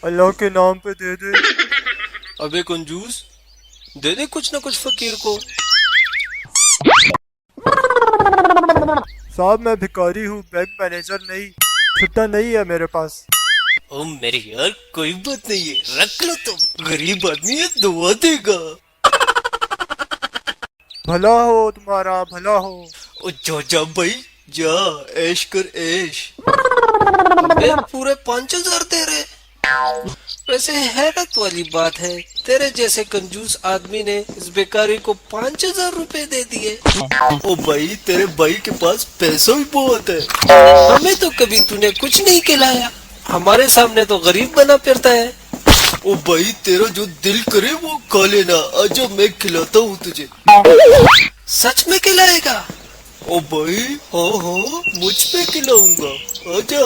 अल्लाह के नाम पे दे दे। अबे कंजूस, दे दे कुछ ना कुछ फकीर को। साहब मैं भिखारी हूँ, बैंक मैनेजर नहीं, छुट्टा नहीं है मेरे पास। ओ मेरे यार कोई बात नहीं है, रख लो तुम, गरीब आदमी है दुआ देगा। भला हो तुम्हारा, भला हो। ओ जा जा भाई जा, ऐश कर ऐश। अबे पूरे 5,000 दे रहे। वैसे हैरत वाली बात है, तेरे जैसे कंजूस आदमी ने इस बेकारी को 5,000 रुपए दे दिए। ओ भाई तेरे भाई के पास पैसा ही बहुत है, हमें तो कभी तूने कुछ नहीं खिलाया, हमारे सामने तो गरीब बना फिरता है। ओ भाई तेरा जो दिल करे वो खा लेना, आजा मैं खिलाता हूँ तुझे। सच में खिलाएगा? ओ भाई हाँ हाँ मुझ पे खिलाऊंगा, आजा।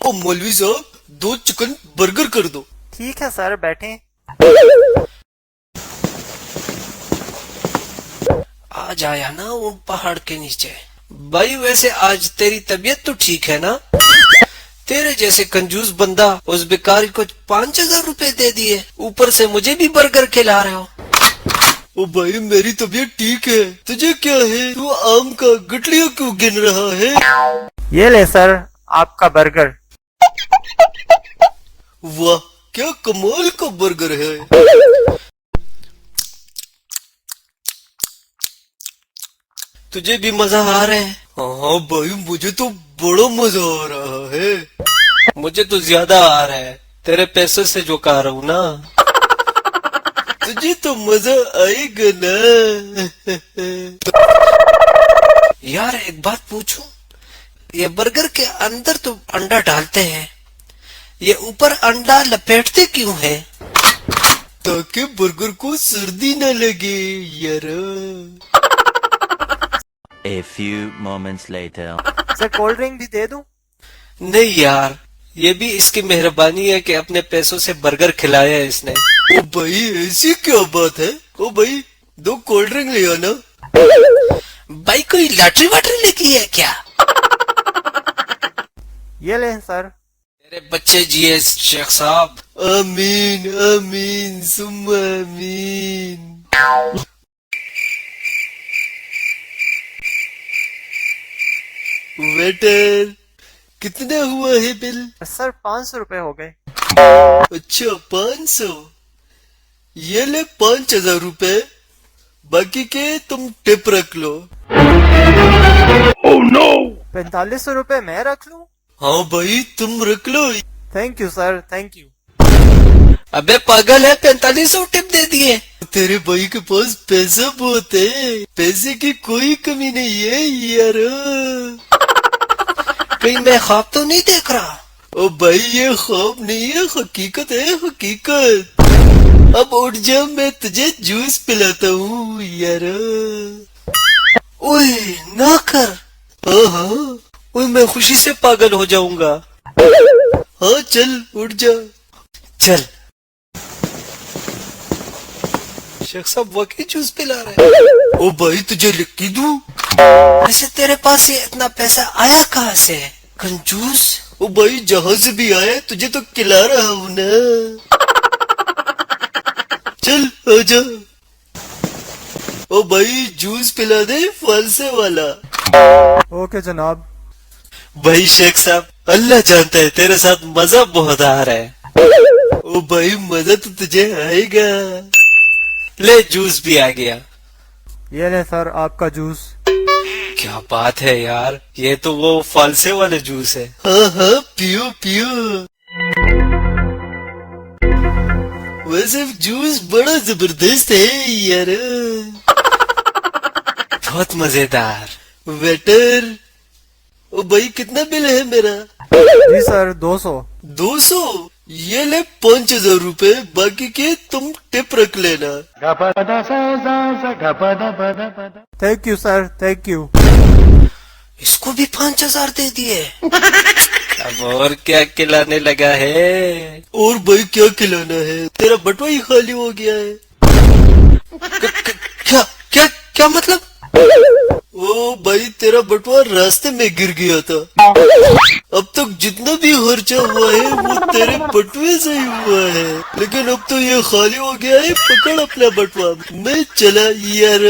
ओ मौलवी साहब 2 चिकन बर्गर कर दो। ठीक है सर, बैठें। आज आया ना वो पहाड़ के नीचे। भाई वैसे आज तेरी तबीयत तो ठीक है ना? तेरे जैसे कंजूस बंदा उस भिखारी को 5,000 रुपए दे दिए, ऊपर से मुझे भी बर्गर खिला रहे हो। ओ भाई मेरी तबीयत ठीक है, तुझे क्या है? तू आम का गठलिया क्यों गिन रहा है? ये ले सर आपका बर्गर। वाह क्या कमाल का बर्गर है। तुझे भी मजा आ रहा है? हाँ भाई मुझे तो बड़ा मजा आ रहा है। मुझे तो ज्यादा आ रहा है, तेरे पैसों से जो खा रहा हूँ ना। तुझे तो मजा आएगा ना। यार एक बात पूछूं, ये बर्गर के अंदर तो अंडा डालते हैं, ये ऊपर अंडा लपेटते क्यों है? ताकि बर्गर को सर्दी न लगे यार। A few moments later. Sir cold drink भी दे दूं? नहीं यार, ये भी इसकी मेहरबानी है कि अपने पैसों से बर्गर खिलाया है इसने। ओ भाई ऐसी क्या बात है? ओ भाई 2 कोल्ड ड्रिंक ले आना। भाई कोई लॉटरी वाटरी लगी है क्या? ये ले सर। तेरे बच्चे जिए शेख साहब। आमीन आमीन सुम्मा आमीन। वेटर कितना हुआ है बिल? सर 500 रुपए हो गए। अच्छा 500, ये ले 5,000 रुपए, बाकी के तुम टिप रख लो। oh, no! 4500 रुपए मैं रख लूं? हाँ भाई तुम रख लो। Thank you sir, thank you. अबे पागल है, 4500 टिप दे दिए। तेरे भाई के पास पैसा बहुत है, पैसे की कोई कमी नहीं है यार। कहीं मैं ख्वाब तो नहीं देख रहा? ओ भाई ये ख्वाब नहीं है, हकीकत है हकीकत। अब उठ जा, मैं तुझे जूस पिलाता हूँ यार। ओए ना कर। हाँ हाँ ओए मैं खुशी से पागल हो जाऊंगा। हाँ चल उठ जा चल। शेख साहब वाकई जूस पिला रहे हैं। ओ भाई तुझे लिख के दूं? वैसे तेरे पास ये इतना पैसा आया कहाँ से कंजूस? ओ भाई जहाँ से भी आया तुझे तो खिला रहा हूँ ना। चल आजा। ओ भाई जूस पिला दे फालसे वाला। ओके जनाब। भाई शेख साहब अल्लाह जानता है तेरे साथ मजा बहुत आ रहा है। ओ भाई मजा तो तुझे आएगा। ले जूस भी आ गया। ये ले सर आपका जूस। क्या बात है यार, ये तो वो फालसे वाले जूस है। हाँ हाँ पियो पियो। वैसे जूस बड़ा जबरदस्त है यार, बहुत मजेदार। वेटर ओ भाई कितना बिल है मेरा? जी सर 200। 200? ये ले 5,000 रुपए, बाकी के तुम टिप रख लेना। Thank you sir, thank you. इसको भी 5,000 दे दिए। अब और क्या खिलाने लगा है? और भाई क्या खिलाना है? तेरा बटुआ ही खाली हो गया है। क्या क्या क्या मतलब? ओ भाई तेरा बटुआ रास्ते में गिर गया था। अब तक जितना भी खर्चा हुआ है वो तेरे बटुए से ही हुआ है, लेकिन अब तो ये खाली हो गया है। पकड़ अपना बटुआ, मैं चला यार।